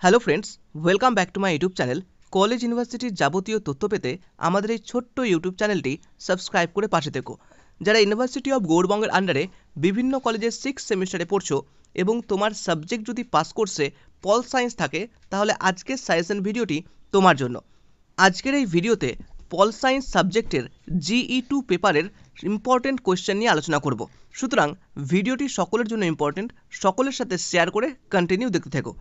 Hello friends, welcome back to my YouTube channel. College ইউনিভার্সিটির যাবতীয় তথ্য পেতে আমাদের এই ছোট্ট ইউটিউব চ্যানেলটি সাবস্ক্রাইব করে পাশে থেকো। যারা ইউনিভার্সিটি অফ গৌড়বঙ্গের আন্ডারে বিভিন্ন কলেজের 6 সেমিস্টারে পড়ছো এবং তোমার সাবজেক্ট যদি পাস কোর্সে পল সায়েন্স থাকে, তাহলে আজকের সাজেশন ভিডিওটি তোমার জন্য। আজকের এই ভিডিওতে পল সায়েন্স সাবজেক্টের GE2 পেপারের ইম্পর্টেন্ট কোয়েশ্চেন নিয়ে আলোচনা করব। সুতরাং ভিডিওটি সকলের জন্য ইম্পর্টেন্ট, সকলের সাথে শেয়ার করে কন্টিনিউ দেখতে থাকো।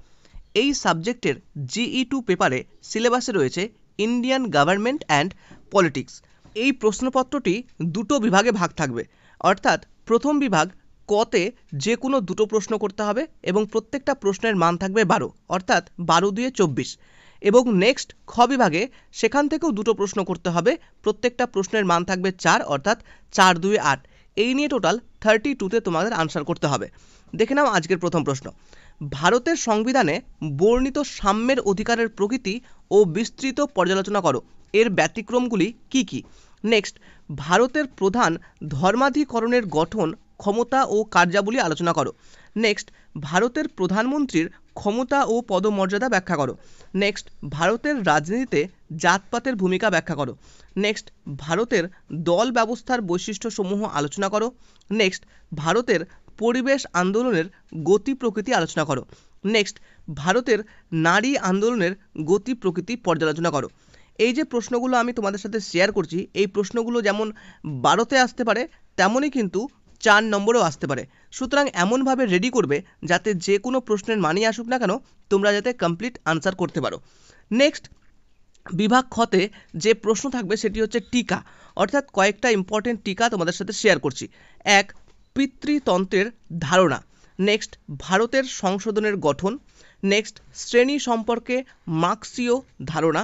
এই সাবজেক্টের GE2 পেপারে সিলেবাসে রয়েছে ইন্ডিয়ান গভর্নমেন্ট অ্যান্ড পলিটিক্স। এই প্রশ্নপত্রটি দুটো বিভাগে ভাগ থাকবে, অর্থাৎ প্রথম বিভাগ কতে যে কোনো দুটো প্রশ্ন করতে হবে এবং প্রত্যেকটা প্রশ্নের মান থাকবে 12, অর্থাৎ 12 দিয়ে 24। এবং নেক্সট খ বিভাগে সেখান থেকেও দুটো প্রশ্ন করতে হবে, প্রত্যেকটা প্রশ্নের মান থাকবে 4, অর্থাৎ 4 2 8। এই নিয়ে টোটাল 32তে তোমাদের আনসার করতে হবে। দেখে নাও আজকের প্রথম প্রশ্ন। ভারতের সংবিধানে বর্ণিত সাম্যের অধিকারের প্রকৃতি ও বিস্তৃত পর্যালোচনা করো, এর ব্যতিক্রমগুলি কি কি। নেক্সট, ভারতের প্রধান ধর্মাধিকরণের গঠন, ক্ষমতা ও কার্যাবলী আলোচনা করো। নেক্সট, ভারতের প্রধানমন্ত্রীর ক্ষমতা ও পদমর্যাদা ব্যাখ্যা করো। নেক্সট, ভারতের রাজনীতিতে জাতপাতের ভূমিকা ব্যাখ্যা করো। নেক্সট, ভারতের দল ব্যবস্থার বৈশিষ্ট্যসমূহ আলোচনা করো। নেক্সট, ভারতের পরিবেশ আন্দোলনের গতি প্রকৃতি আলোচনা করো। নেক্সট, ভারতের নারী আন্দোলনের গতি প্রকৃতি পর্যালোচনা করো। এই যে প্রশ্নগুলো আমি তোমাদের সাথে শেয়ার করছি, এই প্রশ্নগুলো যেমন 12তে আসতে পারে, তেমনই কিন্তু 4 নম্বরেও আসতে পারে। সুতরাং এমনভাবে রেডি করবে যাতে যে কোনো প্রশ্নের মানই আসুক না কেন তোমরা যাতে কমপ্লিট আনসার করতে পারো। নেক্সট, বিভাগ খতে যে প্রশ্ন থাকবে সেটি হচ্ছে টিকা, অর্থাৎ কয়েকটা ইম্পর্টেন্ট টিকা তোমাদের সাথে শেয়ার করছি। 1, পিতৃতন্ত্রের ধারণা। নেক্সট, ভারতের সংশোধনের গঠন। নেক্সট, শ্রেণী সম্পর্কে মার্ক্সীয় ধারণা।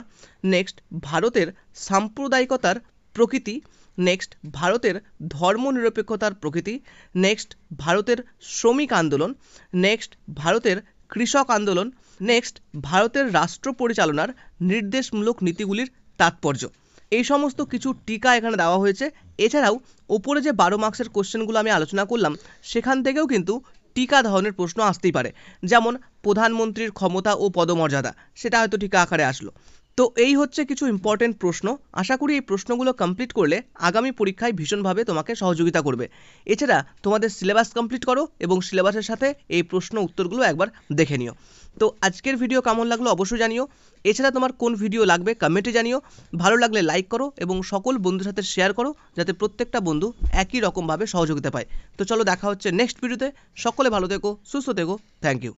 নেক্সট, ভারতের সাম্প্রদায়িকতার প্রকৃতি। নেক্সট, ভারতের ধর্মনিরপেক্ষতার প্রকৃতি। নেক্সট, ভারতের শ্রমিক আন্দোলন। নেক্সট, ভারতের কৃষক আন্দোলন। নেক্সট, ভারতের রাষ্ট্র পরিচালনার নির্দেশমূলক নীতিগুলির তাৎপর্য। এই সমস্ত কিছু টিকা এখানে দেওয়া হয়েছে। এছাড়াও ওপরে যে 12 মার্কসের কোশ্চেনগুলো আমি আলোচনা করলাম, সেখান থেকেও কিন্তু টিকা ধরনের প্রশ্ন আসতেই পারে। যেমন প্রধানমন্ত্রীর ক্ষমতা ও পদমর্যাদা, সেটা হয়তো টিকা আকারে আসলো। তো এই হচ্ছে কিছু ইম্পর্টেন্ট প্রশ্ন। আশা করি এই প্রশ্নগুলো কমপ্লিট করলে আগামী পরীক্ষায় ভীষণভাবে তোমাকে সহযোগিতা করবে। এছাড়া তোমাদের সিলেবাস কমপ্লিট করো এবং সিলেবাসের সাথে এই প্রশ্ন উত্তরগুলো একবার দেখে নিও। তো আজকের ভিডিও কেমন লাগলো অবশ্যই জানিও। এছাড়া তোমার কোন ভিডিও লাগবে কমেন্টে জানিও। ভালো লাগলে লাইক করো এবং সকল বন্ধুর সাথে শেয়ার করো, যাতে প্রত্যেকটা বন্ধু একই রকমভাবে সহযোগিতা পায়। তো চলো দেখা হচ্ছে নেক্সট ভিডিওতে। সকলে ভালো থেকো, সুস্থ থেকো। Thank you.